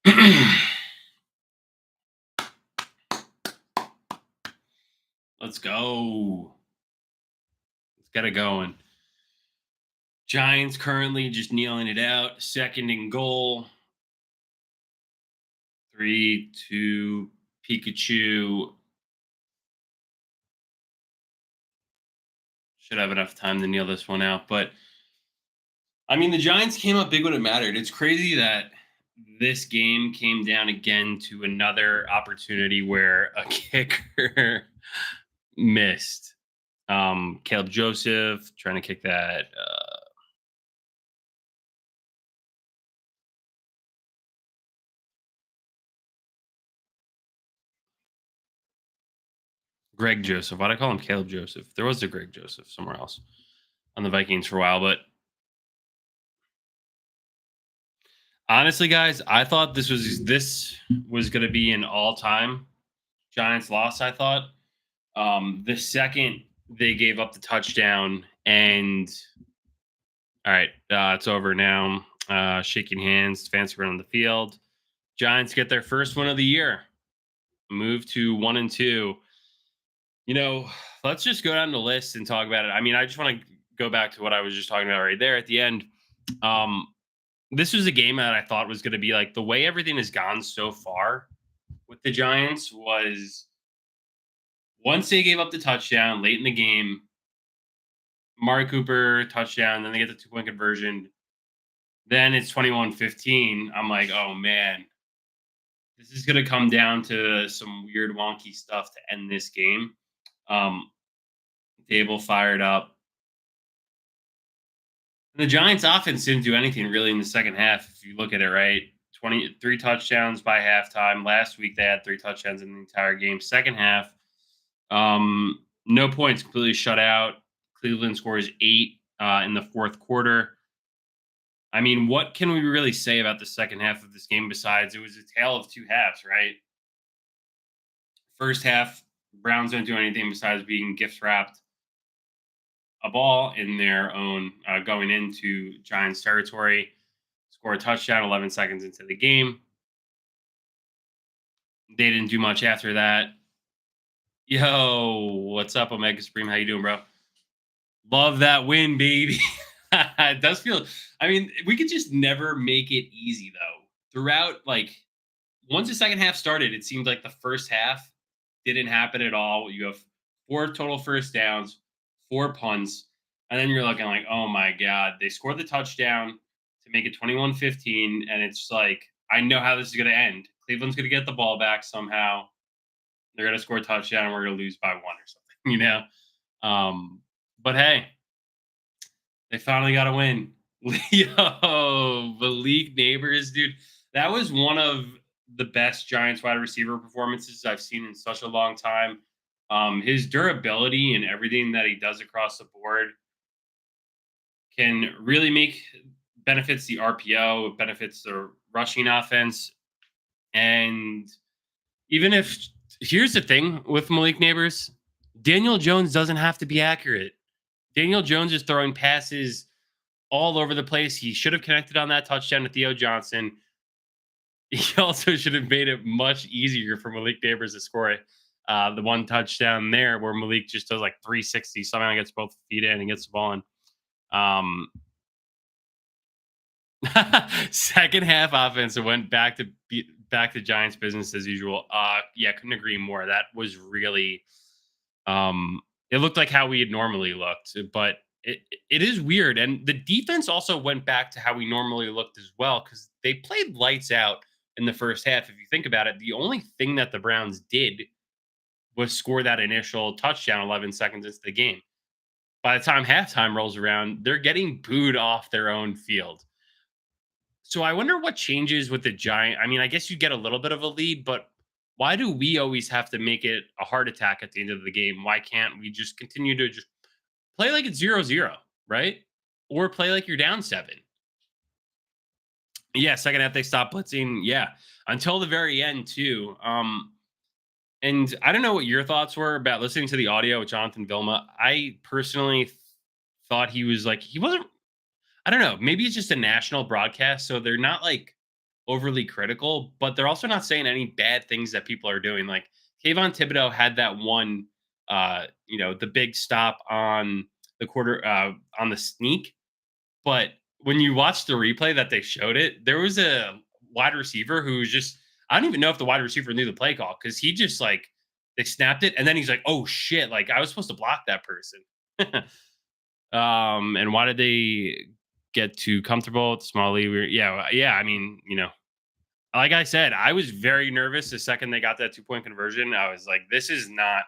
Let's go. Let's get it going. Giants currently just kneeling it out. Second and goal. 3-2 Pikachu. Should have enough time to kneel this one out. But I mean, the Giants came up big when it mattered. It's crazy that this game came down again to another opportunity where a kicker missed. Caleb Joseph trying to kick that. Greg Joseph. Why'd I call him Caleb Joseph? There was a Greg Joseph somewhere else on the Vikings for a while. But honestly, guys, I thought this was going to be an all time Giants loss. I thought the second they gave up the touchdown, and all right, it's over now. Shaking hands, fancy around the field. Giants get their first win of the year, move to 1-2. You know, let's just go down the list and talk about it. I mean, I just want to go back to what I was just talking about right there at the end. Um, this was a game that I thought was going to be like the way everything has gone so far with the Giants was once they gave up the touchdown late in the game, Mari Cooper touchdown, then they get the 2 point conversion. Then it's 21-15. I'm like, oh man, this is going to come down to some weird, wonky stuff to end this game. Um, Table fired up. The Giants offense didn't do anything really in the second half. If you look at it, right? 23 touchdowns by halftime. Last week they had 3 touchdowns in the entire game. Second half, no points, completely shut out. Cleveland scores 8 in the fourth quarter. I mean, what can we really say about the second half of this game besides it was a tale of two halves, right? First half, Browns don't do anything besides being gift wrapped a ball in their own going into Giants territory, score a touchdown 11 seconds into the game. They didn't do much after that. Yo, what's up, Omega Supreme? How you doing, bro? Love that win, baby. It does feel. I mean, we could just never make it easy though. Throughout, like once the second half started, it seemed like the first half didn't happen at all. You have 4 total first downs, 4 punts, and then you're looking like, oh my god, they scored the touchdown to make it 21-15, and it's like I know how this is going to end. Cleveland's going to get the ball back somehow. They're going to score a touchdown, and we're going to lose by 1 or something, you know. But hey, they finally got a win. Yo, Malik Neighbors, dude. That was one of the best Giants wide receiver performances I've seen in such a long time. His durability and everything that he does across the board can really make benefits the RPO, benefits the rushing offense. And even if here's the thing with Malik Neighbors, Daniel Jones doesn't have to be accurate. Daniel Jones is throwing passes all over the place. He should have connected on that touchdown to Theo Johnson. He also should have made it much easier for Malik Neighbors to score it. The one touchdown there where Malik just does like 360, somehow gets both feet in and gets the ball in. Um, Second half offense, it went back to Giants business as usual. Yeah, couldn't agree more. That was really it looked like how we had normally looked, but it is weird. And the defense also went back to how we normally looked as well because they played lights out in the first half. If you think about it, the only thing that the Browns did was score that initial touchdown 11 seconds into the game. By the time halftime rolls around, they're getting booed off their own field. So I wonder what changes with the Giant. I mean, I guess you get a little bit of a lead, but why do we always have to make it a heart attack at the end of the game? Why can't we just continue to just play like it's 0-0, right? Or play like you're down 7? Yeah, second half they stopped blitzing. Yeah, until the very end too. And I don't know what your thoughts were about listening to the audio with Jonathan Vilma. I personally thought he was like he wasn't. I don't know. Maybe it's just a national broadcast, so they're not like overly critical, but they're also not saying any bad things that people are doing. Like Kayvon Thibodeau had that one, the big stop on the quarter on the sneak, but when you watch the replay that they showed it, there was a wide receiver who was just I don't even know if the wide receiver knew the play call because he just like they snapped it and then he's like, oh shit, like I was supposed to block that person. And why did they get too comfortable with small lead? Yeah. I mean, like I said, I was very nervous the second they got that 2 point conversion. I was like, this is not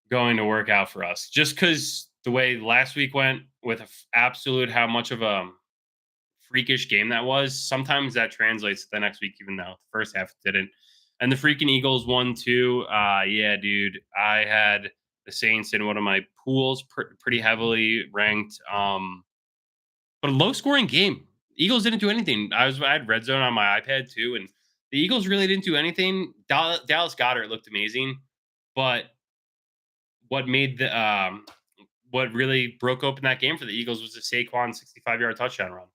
going to work out for us. Just because the way last week went with absolute how much of a freakish game that was, sometimes that translates to the next week, even though the first half didn't. And the freaking Eagles won too. Yeah, dude. I had the Saints in one of my pools pretty heavily ranked. But a low scoring game. Eagles didn't do anything. I had red zone on my iPad too, and the Eagles really didn't do anything. Dallas Goddard looked amazing, but what made the what really broke open that game for the Eagles was the Saquon 65-yard touchdown run.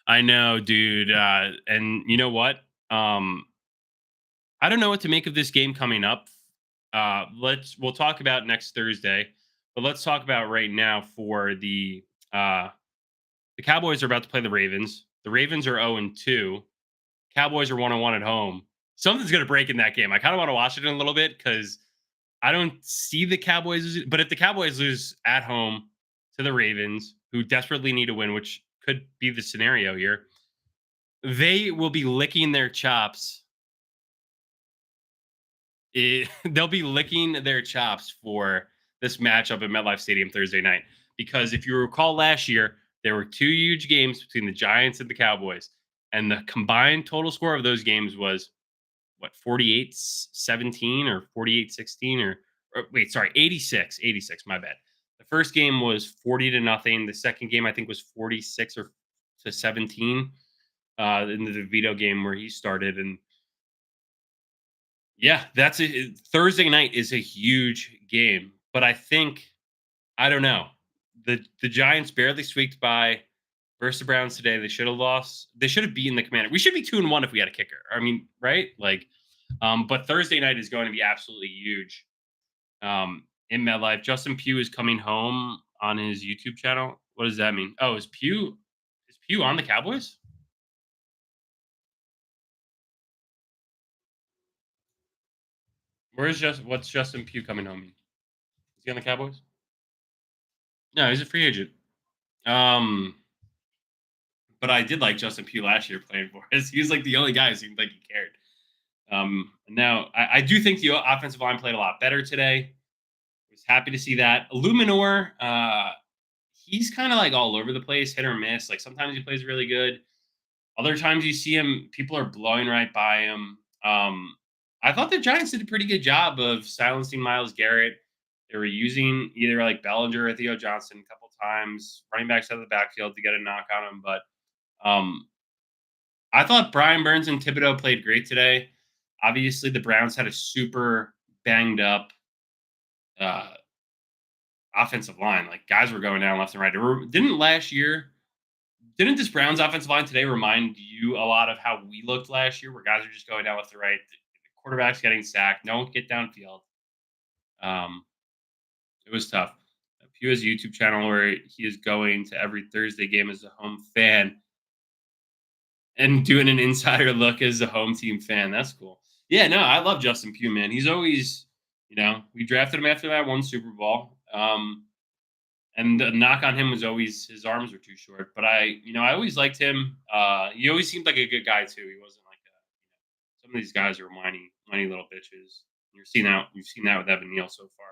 I know, dude. And you know what? I don't know what to make of this game coming up. We'll talk about next Thursday, but let's talk about right now for uh the Cowboys are about to play the Ravens. The Ravens are 0-2. Cowboys are 1-1 at home. Something's going to break in that game. I kind of want to watch it in a little bit because I don't see the Cowboys losing. But if the Cowboys lose at home to the Ravens, who desperately need a win, which could be the scenario here, they will be licking their chops. They'll be licking their chops for this matchup at MetLife Stadium Thursday night. Because if you recall last year, there were two huge games between the Giants and the Cowboys. And the combined total score of those games was what, 48-17 or 48-16 or wait, sorry, 86, my bad. The first game was 40-0. The second game I think was 46 or to 17 in the DeVito game where he started. And yeah, that's it. Thursday night is a huge game, but I don't know. The Giants barely squeaked by versus the Browns today. They should have lost. They should have beaten the Commander. We should be 2-1 if we had a kicker. I mean, right? Like, but Thursday night is going to be absolutely huge. In MetLife, Justin Pugh is coming home on his YouTube channel. What does that mean? Oh, is Pugh on the Cowboys? What's Justin Pugh coming home mean? Is he on the Cowboys? No, he's a free agent. But I did like Justin Pugh last year playing for us. He was like the only guy who seemed like he cared. Now I do think the offensive line played a lot better today. Was happy to see that. Illuminor, he's kind of like all over the place, hit or miss. Like sometimes he plays really good. Other times you see him, people are blowing right by him. I thought the Giants did a pretty good job of silencing Myles Garrett. They were using either like Bellinger or Theo Johnson a couple times, running backs out of the backfield to get a knock on him. But um, I thought Brian Burns and Thibodeau played great today. Obviously, the Browns had a super banged up uh, offensive line. Like guys were going down left and right. Didn't this Browns offensive line today remind you a lot of how we looked last year, where guys are just going down left and right? The quarterback's getting sacked. No one get downfield. Um, it was tough. Pew has a YouTube channel where he is going to every Thursday game as a home fan and doing an insider look as a home team fan. That's cool. Yeah, no, I love Justin Pugh, man. He's always, we drafted him after that one Super Bowl. And the knock on him was always his arms were too short. But I always liked him. He always seemed like a good guy too. He wasn't like some of these guys are whiny little bitches. You've seen that with Evan Neal so far.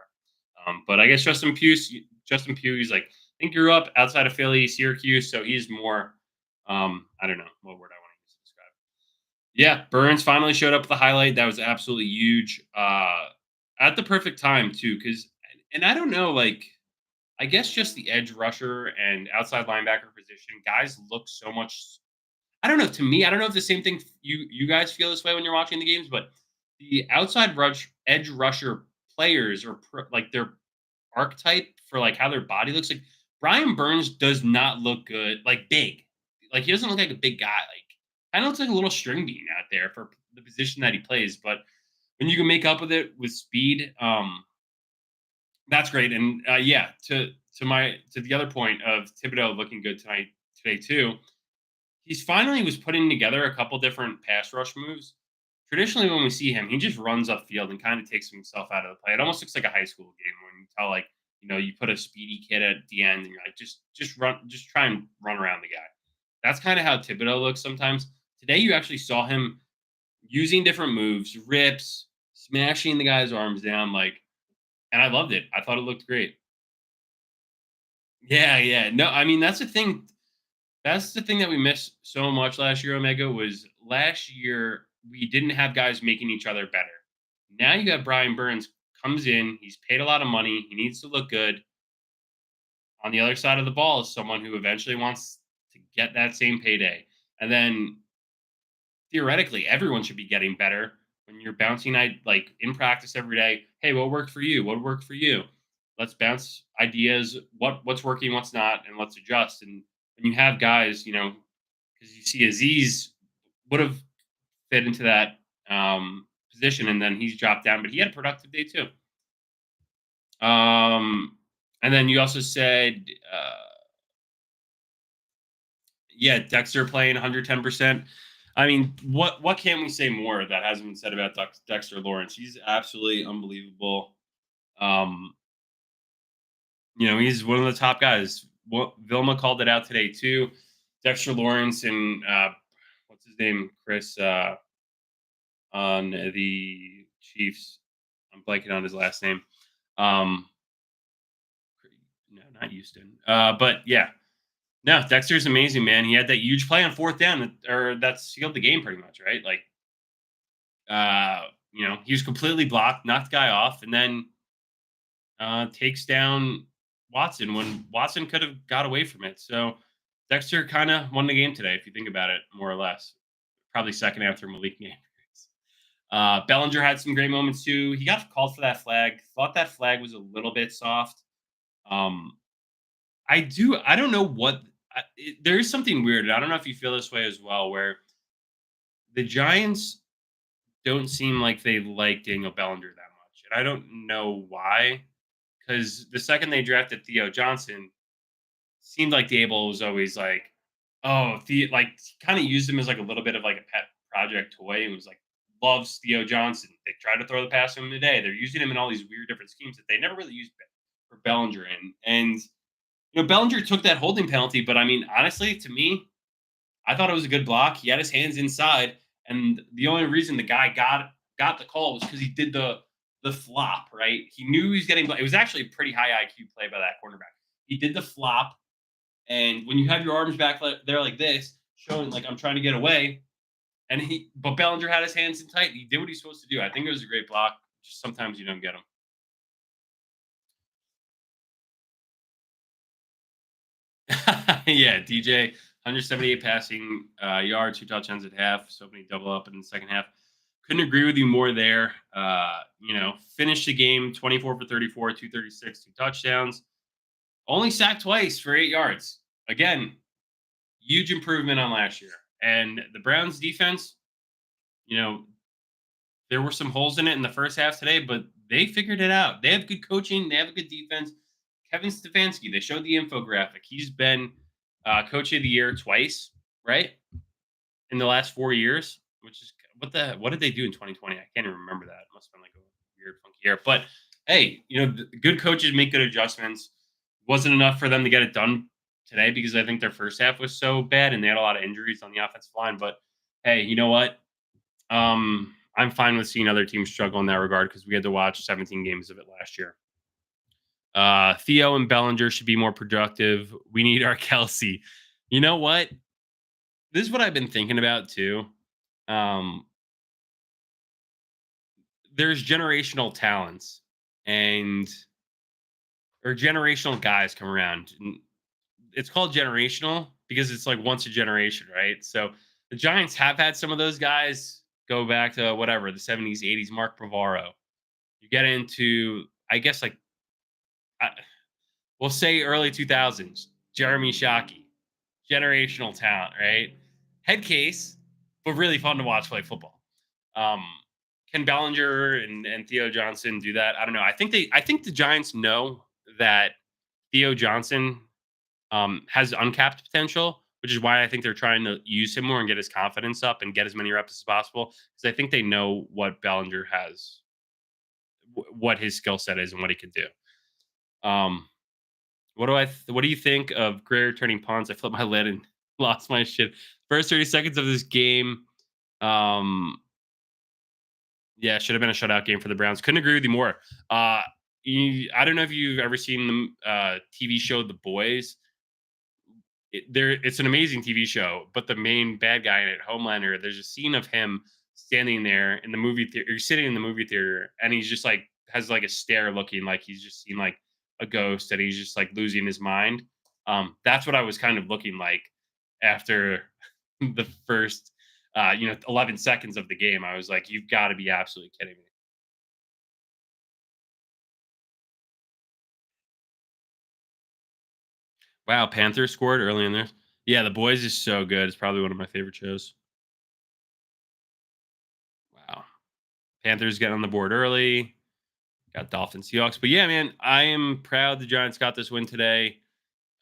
But I guess Justin Pugh, he's like, I think grew up outside of Philly, Syracuse, so he's more. I don't know what word I want to use to describe. Yeah, Burns finally showed up with the highlight. That was absolutely huge. At the perfect time too, because and I don't know, like I guess just the edge rusher and outside linebacker position, guys look so much. I don't know. To me, I don't know if the same thing you guys feel this way when you're watching the games, but the outside edge rusher players are like their archetype for like how their body looks like. Brian Burns does not look good, like big. Like he doesn't look like a big guy. Like kind of looks like a little string bean out there for the position that he plays. But when you can make up with it with speed, that's great. And yeah, to the other point of Thibodeau looking good today too. He's finally was putting together a couple different pass rush moves. Traditionally, when we see him, he just runs upfield and kind of takes himself out of the play. It almost looks like a high school game when you tell like you put a speedy kid at the end and you're like just run, just try and run around the guy. That's kind of how Thibodeau looks sometimes. Today, you actually saw him using different moves, rips, smashing the guy's arms down, like, and I loved it. I thought it looked great. Yeah, yeah. No, I mean that's the thing. That's the thing that we missed so much last year, Omega, was last year we didn't have guys making each other better. Now you got Brian Burns comes in, he's paid a lot of money, he needs to look good. On the other side of the ball is someone who eventually wants to get that same payday. And then theoretically, everyone should be getting better when you're bouncing like in practice every day. Hey, what worked for you? What worked for you? Let's bounce ideas. What's working, what's not, and let's adjust. And when you have guys, because you see Aziz would have fit into that position, and then he's dropped down, but he had a productive day too. And then you also said, yeah, Dexter playing 110%. I mean, what can we say more that hasn't been said about Dexter Lawrence? He's absolutely unbelievable. Um, he's one of the top guys. Vilma called it out today too. Dexter Lawrence and what's his name, Chris on the Chiefs. I'm blanking on his last name. Um, no, not Houston. But yeah, no, Dexter's amazing, man. He had that huge play on fourth down, or that sealed the game pretty much, right? Like, he was completely blocked, knocked the guy off, and then takes down Watson when Watson could have got away from it. So Dexter kind of won the game today, if you think about it, more or less. Probably second after Malik Neighbors. Bellinger had some great moments too. He got called for that flag. Thought that flag was a little bit soft. Um, I don't know what. There is something weird. I don't know if you feel this way as well, where the Giants don't seem like they like Daniel Bellinger that much, and I don't know why. Because the second they drafted Theo Johnson, seemed like Dable was always like, oh, like kind of used him as like a little bit of like a pet project toy, and was like loves Theo Johnson. They tried to throw the pass to him today. They're using him in all these weird different schemes that they never really used for Bellinger in. And Bellinger took that holding penalty, but I mean, honestly, to me, I thought it was a good block. He had his hands inside, and the only reason the guy got the call was because he did the flop. Right? He knew he was getting. It was actually a pretty high IQ play by that cornerback. He did the flop, and when you have your arms back there like this, showing like I'm trying to get away, but Bellinger had his hands in tight. He did what he's supposed to do. I think it was a great block. Just sometimes you don't get them. Yeah, DJ, 178 passing yards, 2 touchdowns at half. So many double up in the second half. Couldn't agree with you more there. Finished the game 24 for 34, 236, 2 touchdowns. Only sacked twice for 8 yards. Again, huge improvement on last year. And the Browns defense, you know, there were some holes in it in the first half today, but they figured it out. They have good coaching. They have a good defense. Kevin Stefanski, they showed the infographic. He's been coach of the year twice, right? In the last 4 years, which is what did they do in 2020? I can't even remember that. It must have been like a weird, funky year. But hey, good coaches make good adjustments. Wasn't enough for them to get it done today because I think their first half was so bad and they had a lot of injuries on the offensive line. But hey, you know what? I'm fine with seeing other teams struggle in that regard because we had to watch 17 games of it last year. Theo and Bellinger should be more productive. We need our Kelsey. You know what? This is what I've been thinking about too. Um, there's generational talents and or generational guys come around. And it's called generational because it's like once a generation, right? So the Giants have had some of those guys go back to whatever the 70s, 80s. Mark Bavaro. You get into, I guess, like we'll say early 2000s. Jeremy Shockey. generational talent, right? Head case, but really fun to watch play football. Um, can Bellinger and Theo Johnson do that? I don't know. I think the Giants know that Theo Johnson has uncapped potential, which is why I think they're trying to use him more and get his confidence up and get as many reps as possible. Because I think they know what Bellinger has, what his skill set is, and what he can do. Um, what do you think of Greer turning punts? I flipped my lid and lost my shit. First 30 seconds of this game. Um, yeah, should have been a shutout game for the Browns. Couldn't agree with you more. Uh, I don't know if you've ever seen the TV show The Boys. It's an amazing TV show, but the main bad guy in it, Homelander, there's a scene of him standing there in the movie theater, or sitting in the movie theater, and he's just like has like a stare, looking like he's just seen like a ghost, and he's just like losing his mind. That's what I was kind of looking like after the first 11 seconds of the game. I was like, you've got to be absolutely kidding me. Wow, Panthers scored early in there. Yeah, The Boys is so good. It's probably one of my favorite shows. Wow. Panthers get on the board early. Got Dolphins, Seahawks. But yeah, man, I am proud the Giants got this win today.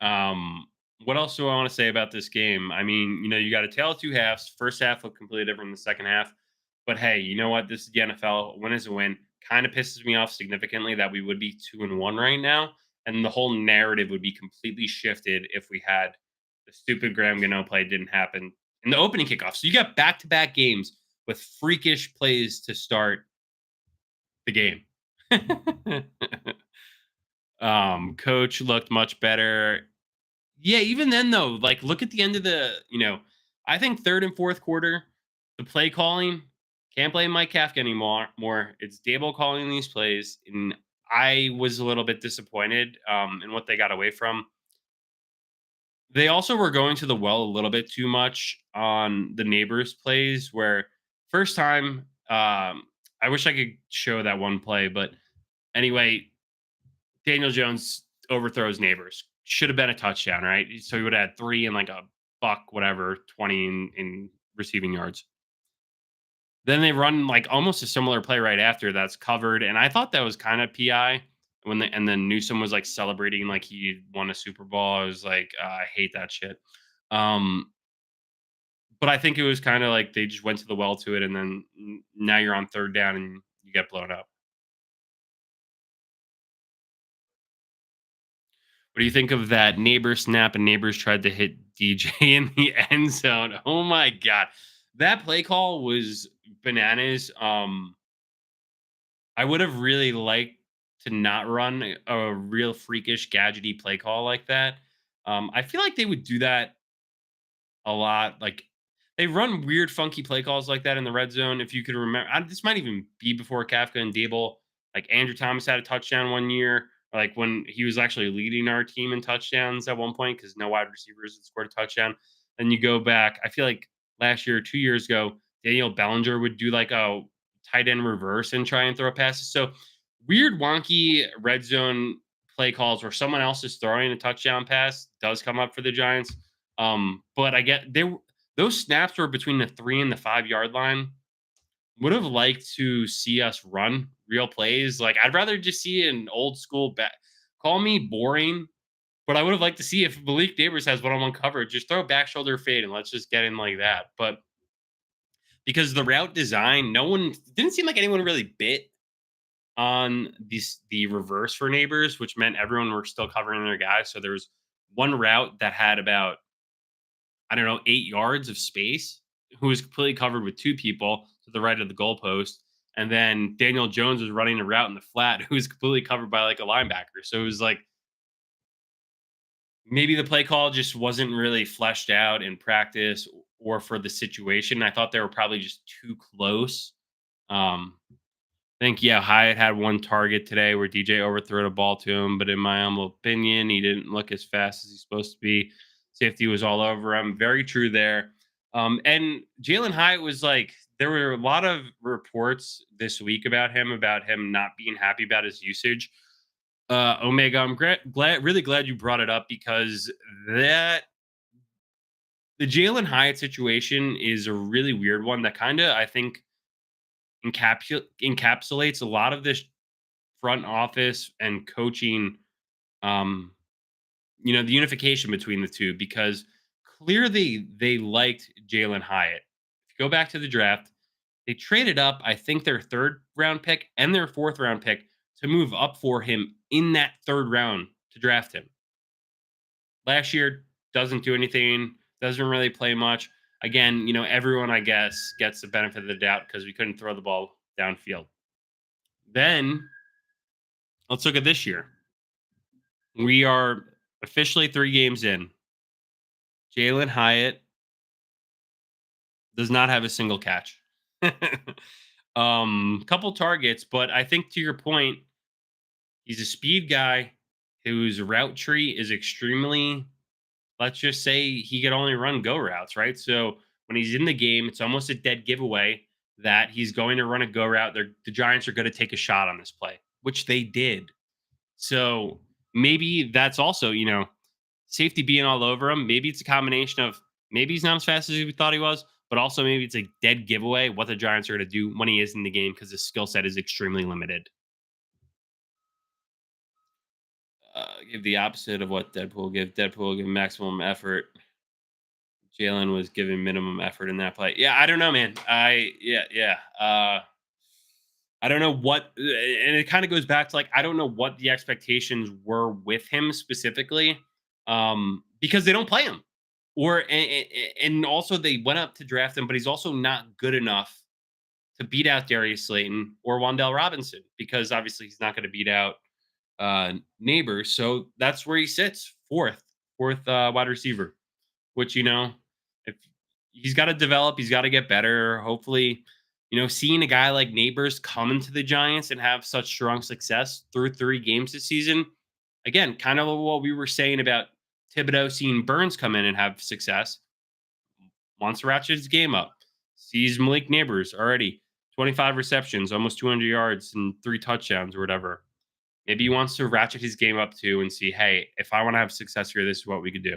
What else do I want to say about this game? I mean, you got a tale of two halves. First half looked completely different than the second half. But hey, you know what? This is the NFL. A win is a win. Kind of pisses me off significantly that we would be 2-1 right now. And the whole narrative would be completely shifted if we had the stupid Graham Gano play didn't happen in the opening kickoff. So you got back-to-back games with freakish plays to start the game. Coach looked much better. Yeah, even then though, like look at the end of I think third and fourth quarter, the play calling can't blame Mike Kafka anymore. It's Dable calling these plays, and I was a little bit disappointed in what they got away from. They also were going to the well a little bit too much on the neighbors plays where first time I wish I could show that one play, but anyway, Daniel Jones overthrows neighbors. Should have been a touchdown, right? So he would have had three and like a buck, whatever, 20 in receiving yards. Then they run like almost a similar play right after that's covered. And I thought that was kind of PI and then Newsom was like celebrating like he won a Super Bowl. I was like, I hate that shit. Um, but I think it was kind of like they just went to the well to it, and then now you're on third down and you get blown up. What do you think of that neighbor snap and neighbors tried to hit DJ in the end zone? Oh my god. That play call was bananas. I would have really liked to not run a real freakish gadgety play call like that. I feel like they would do that a lot. Like they run weird, funky play calls like that in the red zone. If you could remember, this might even be before Kafka and Dable. Like Andrew Thomas had a touchdown one year, like when he was actually leading our team in touchdowns at one point because no wide receivers had scored a touchdown. Then you go back, I feel like last year, 2 years ago, Daniel Bellinger would do like a tight end reverse and try and throw passes. So weird, wonky red zone play calls where someone else is throwing a touchdown pass does come up for the Giants. But I get those snaps were between the 3 and the 5 yard line. Would have liked to see us run real plays. Like I'd rather just see an old school back. Call me boring, but I would have liked to see if Malik Neighbors has one-on-one coverage, just throw back shoulder fade and let's just get in like that. But because the route design, no one didn't seem like anyone really bit on the reverse for Neighbors, which meant everyone were still covering their guys. So there was one route that had about I don't know, 8 yards of space, who was completely covered with two people to the right of the goalpost. And then Daniel Jones was running a route in the flat, who was completely covered by like a linebacker. So it was like maybe the play call just wasn't really fleshed out in practice or for the situation. I thought they were probably just too close. I think, yeah, Hyatt had one target today where DJ overthrew the ball to him, but in my humble opinion, he didn't look as fast as he's supposed to be. Safety was all over him. Very true there. And Jalen Hyatt was like, there were a lot of reports this week about him not being happy about his usage. Omega, I'm really glad you brought it up because that The Jalen Hyatt situation is a really weird one that kind of, I think, encapsulates a lot of this front office and coaching, um, the unification between the two, because clearly they liked Jalen Hyatt. If you go back to the draft, they traded up, I think, their third round pick and their fourth round pick to move up for him in that third round to draft him. Last year, doesn't do anything, doesn't really play much. Again, everyone, I guess, gets the benefit of the doubt because we couldn't throw the ball downfield. Then let's look at this year. We are officially 3 games in. Jalen Hyatt does not have a single catch. Couple targets, but I think to your point, he's a speed guy whose route tree is extremely, let's just say he could only run go routes, right? So when he's in the game, it's almost a dead giveaway that he's going to run a go route. The Giants are going to take a shot on this play, which they did. So maybe that's also, safety being all over him. Maybe it's a combination of maybe he's not as fast as we thought he was, but also maybe it's a dead giveaway what the Giants are going to do when he is in the game because his skill set is extremely limited. Give the opposite of what Deadpool give. Deadpool give maximum effort. Jalen was giving minimum effort in that play. Yeah, I don't know, man. Yeah. I don't know what, and it kind of goes back to like I don't know what the expectations were with him specifically, because they don't play him, and also they went up to draft him, but he's also not good enough to beat out Darius Slayton or Wandell Robinson because obviously he's not going to beat out Neighbors. So that's where he sits, fourth wide receiver, which if he's got to develop, he's got to get better. Hopefully, seeing a guy like Neighbors come into the Giants and have such strong success through 3 games this season, again, kind of what we were saying about Thibodeau seeing Burns come in and have success, wants to ratchet his game up. Sees Malik Neighbors already 25 receptions, almost 200 yards, and 3 touchdowns or whatever. Maybe he wants to ratchet his game up too and see, hey, if I want to have success here, this is what we could do.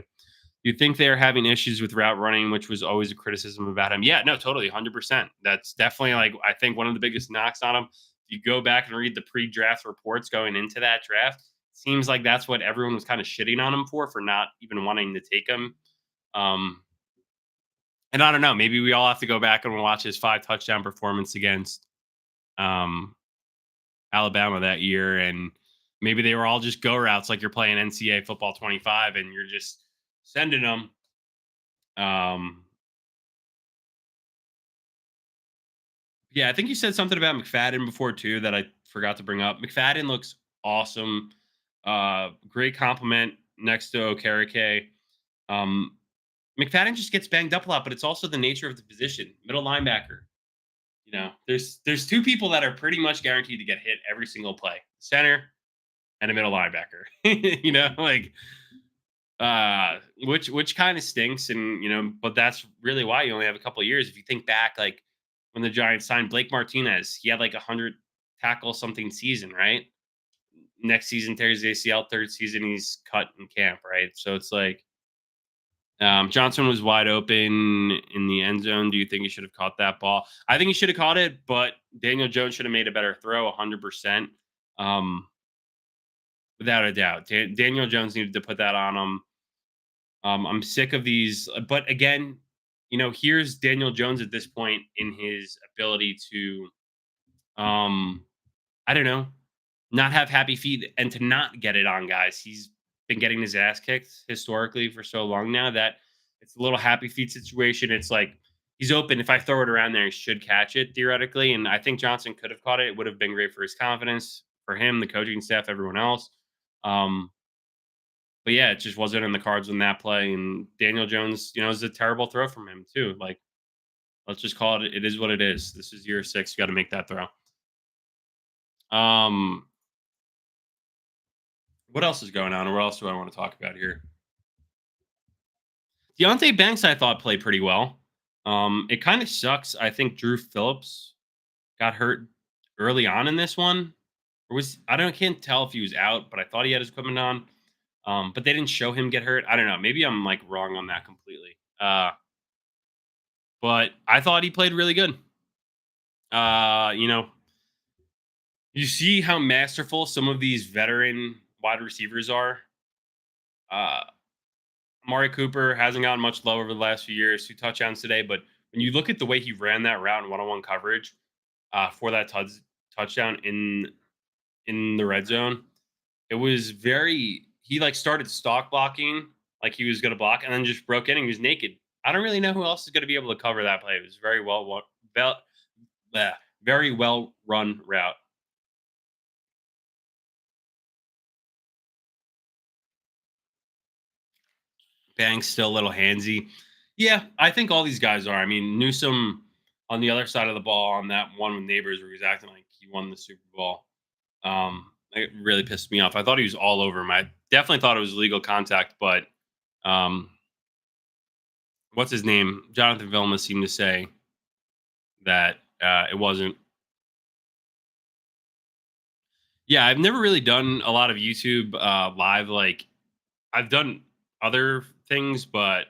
You think they're having issues with route running, which was always a criticism about him? Yeah, no, totally, 100%. That's definitely I think one of the biggest knocks on him. If you go back and read the pre-draft reports going into that draft, seems like that's what everyone was kind of shitting on him for not even wanting to take him. And I don't know, maybe we all have to go back and watch his 5 touchdown performance against Alabama that year, and maybe they were all just go routes like you're playing NCAA football 25 and you're just sending them. Yeah, I think you said something about McFadden before too that I forgot to bring up. McFadden looks awesome. Great compliment next to Okereke. Um, McFadden just gets banged up a lot, but it's also the nature of the position, middle linebacker. There's 2 people that are pretty much guaranteed to get hit every single play: center and a middle linebacker. Which kind of stinks, and but that's really why you only have a couple of years. If you think back, like when the Giants signed Blake Martinez, he had like 100 tackle something season, right? Next season tears ACL, third season he's cut in camp, right? So it's like Johnson was wide open in the end zone. Do you think he should have caught that ball? I think he should have caught it, but Daniel Jones should have made a better throw, 100%. Without a doubt. Daniel Jones needed to put that on him. I'm sick of these. But again, here's Daniel Jones at this point in his ability to, I don't know, not have happy feet and to not get it on guys. He's been getting his ass kicked historically for so long now that it's a little happy feet situation. It's like he's open. If I throw it around there, he should catch it theoretically. And I think Johnson could have caught it. It would have been great for his confidence, for him, the coaching staff, everyone else. But yeah, it just wasn't in the cards in that play. And Daniel Jones, is a terrible throw from him too. Like, let's just call it. It is what it is. This is year 6. You got to make that throw. What else is going on? Or what else do I want to talk about here? Deonte Banks, I thought played pretty well. It kind of sucks. I think Drew Phillips got hurt early on in this one. Or can't tell if he was out, but I thought he had his equipment on. But they didn't show him get hurt. I don't know. Maybe I'm like wrong on that completely. But I thought he played really good. You know, you see how masterful some of these veteran wide receivers are. Uh, Amari Cooper hasn't gotten much love over the last few years. 2 touchdowns today, but when you look at the way he ran that route in one-on-one coverage for that touchdown in the red zone, it was very. He like started stalk blocking like he was going to block, and then just broke in and he was naked. I don't really know who else is going to be able to cover that play. It was very well, very well run route. Banks still a little handsy. Yeah, I think all these guys are. I mean, Newsom on the other side of the ball on that one with Neighbors where he was acting like he won the Super Bowl. It really pissed me off. I thought he was all over him. I definitely thought it was legal contact, but um, what's his name? Jonathan Vilma seemed to say that it wasn't. Yeah, I've never really done a lot of YouTube live. Like I've done other things, but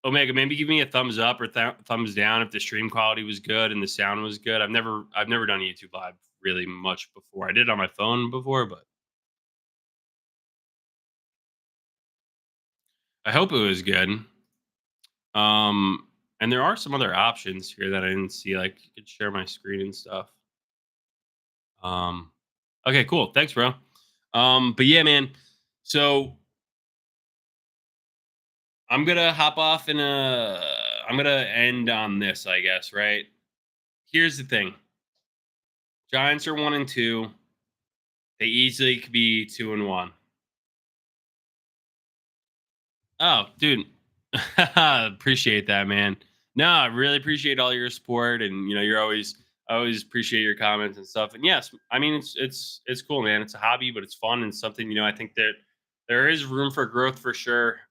Omega, maybe give me a thumbs up or thumbs down if the stream quality was good and the sound was good. I've never done YouTube live really much before. I did it on my phone before, but I hope it was good. And there are some other options here that I didn't see. Like you could share my screen and stuff. Um, okay, cool. Thanks, bro. But yeah, man. So I'm gonna hop off and I'm gonna end on this, I guess. Right. Here's the thing. Giants are 1-2. They easily could be 2-1. Oh, dude. Appreciate that, man. No, I really appreciate all your support and you're always I always appreciate your comments and stuff. And yes, I mean it's cool, man. It's a hobby, but it's fun and something, I think that there is room for growth for sure.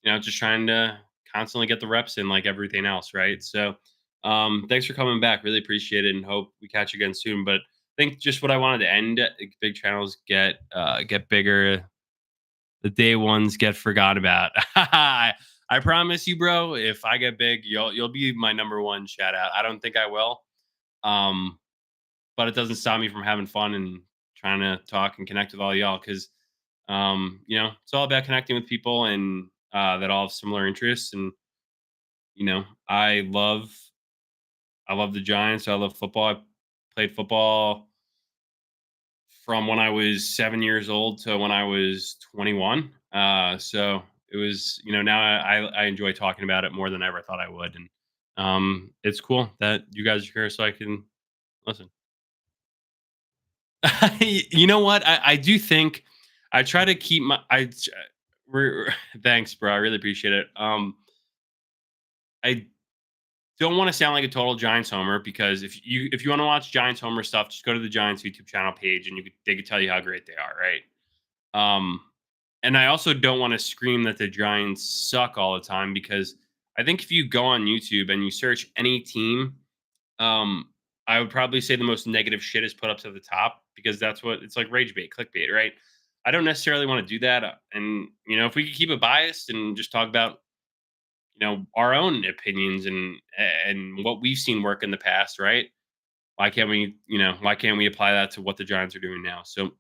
Just trying to constantly get the reps in like everything else, right? So thanks for coming back. Really appreciate it and hope we catch you again soon. But I think just what I wanted to end big channels get bigger, the day ones get forgot about. I promise you, bro. If I get big, you'll be my number one shout out. I don't think I will, um, but it doesn't stop me from having fun and trying to talk and connect with all y'all because it's all about connecting with people and that all have similar interests. And you know, I love I love the Giants. I love football. I played football from when I was 7 years old to when I was 21. So it was, now I enjoy talking about it more than I ever thought I would. And it's cool that you guys are here so I can listen. You know what? I do think I try to keep thanks, bro. I really appreciate it. I don't want to sound like a total Giants homer because if you want to watch Giants homer stuff, just go to the Giants YouTube channel page and they could tell you how great they are, right? Um, and I also don't want to scream that the Giants suck all the time because I think if you go on YouTube and you search any team, um, I would probably say the most negative shit is put up to the top because that's what it's like rage bait, clickbait, right? I don't necessarily want to do that. And, if we could keep it biased and just talk about, our own opinions and what we've seen work in the past, right? Why can't we apply that to what the Giants are doing now? So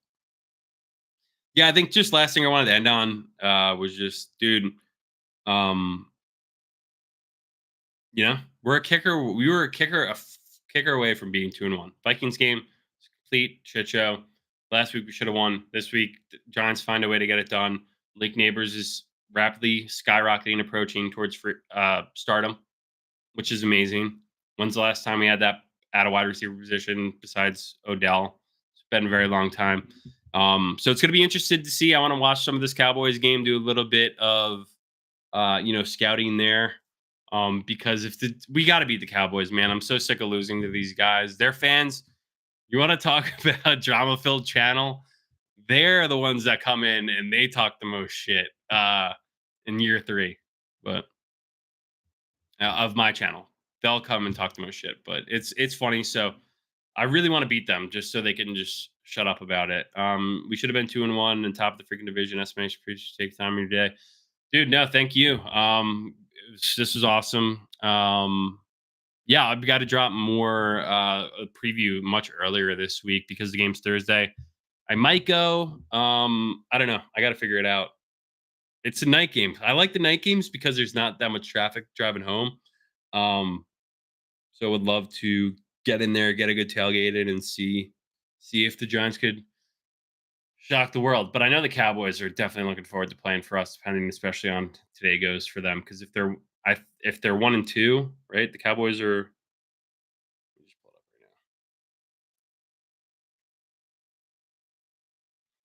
yeah, I think just last thing I wanted to end on was just, dude, um, we're a kicker. We were a kicker away from being 2-1. Vikings game, complete shit show. Last week we should have won. This week, the Giants find a way to get it done. Lake Neighbors is rapidly skyrocketing, approaching towards stardom, which is amazing. When's the last time we had that at a wide receiver position besides Odell? It's been a very long time. So it's going to be interested to see. I want to watch some of this Cowboys game, do a little bit of, scouting there. Because we got to beat the Cowboys, man. I'm so sick of losing to these guys. Their fans, you want to talk about drama filled channel? They're the ones that come in and they talk the most shit in year three. But of my channel. They'll come and talk the most shit, but it's funny. So I really want to beat them just so they can just shut up about it. We should have been 2-1 and top of the freaking division. Estimation, take time of your day. Dude, no, thank you. This was awesome. Yeah, I've got to drop more a preview much earlier this week because the game's Thursday. I might go. I don't know. I got to figure it out. It's a night game. I like the night games because there's not that much traffic driving home. Um, so would love to get in there, get a good tailgate in, and see if the Giants could shock the world. But I know the Cowboys are definitely looking forward to playing for us, depending especially on today goes for them. Because if they're 1-2, right? The Cowboys are. Let me just pull it up right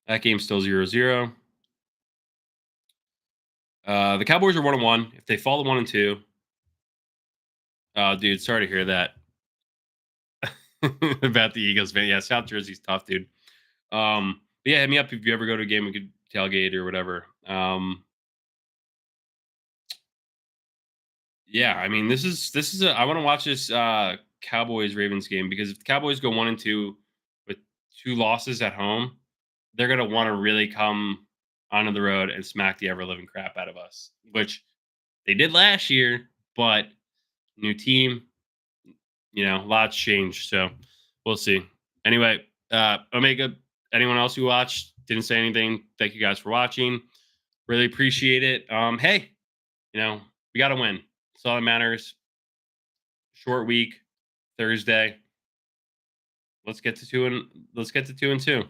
now. That game's still 0-0. The Cowboys are 1-1. If they fall to 1-2, dude, sorry to hear that about the Eagles, man. Yeah, South Jersey's tough, dude. But yeah, hit me up if you ever go to a game. We could tailgate or whatever. Yeah, I mean, this is a. I want to watch this Cowboys Ravens game because if the Cowboys go 1-2 with two losses at home, they're gonna want to really come onto the road and smack the ever living crap out of us, which they did last year. But new team, lots changed. So we'll see. Anyway, Omega, anyone else who watched, didn't say anything. Thank you guys for watching. Really appreciate it. Hey, we got to win. That's all that matters. Short week, Thursday. Let's get to 2-2.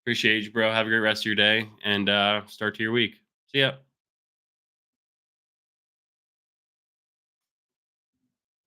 Appreciate you, bro. Have a great rest of your day and start to your week. See ya.